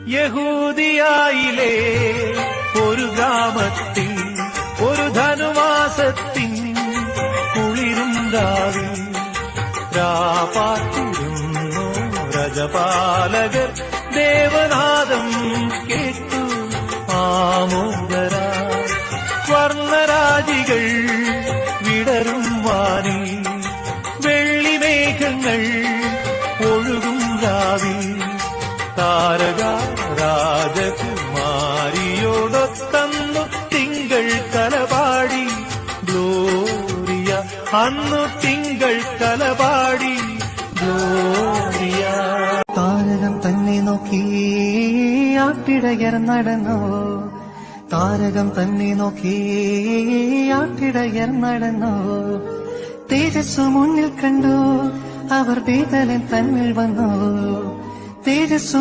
യഹൂദിയായിലെ ഒരു ഗ്രാമത്തിൽ ഒരു ധനുമാസത്തിൻ കുളിരും രാവിൽ രാപാത്തിരുന്നു രജപാലകർ ദേവനാദം കേട്ടു ആമോദരാ സ്വർണരാജികൾ വിടരും വാനിൽ വെള്ളിമേഘങ്ങൾ ഒഴുകും രാവിൽ താരക രാജകുമാരിയോടൊത്തന്നു തിങ്കൾ കലപാടി ഗ്ലോറിയ അന്നു തിങ്കൾ കലപാടി ഗ്ലോറിയ. താരകം തന്നെ നോക്കി ആട്ടിടയർ നടന്നോ, താരകം തന്നെ നോക്കി ആട്ടിടയർ നടന്നോ, തേജസ്സു മുന്നിൽ കണ്ടു അവർ ബേതലൻ തന്നിൽ വന്നു, തേജസ്സു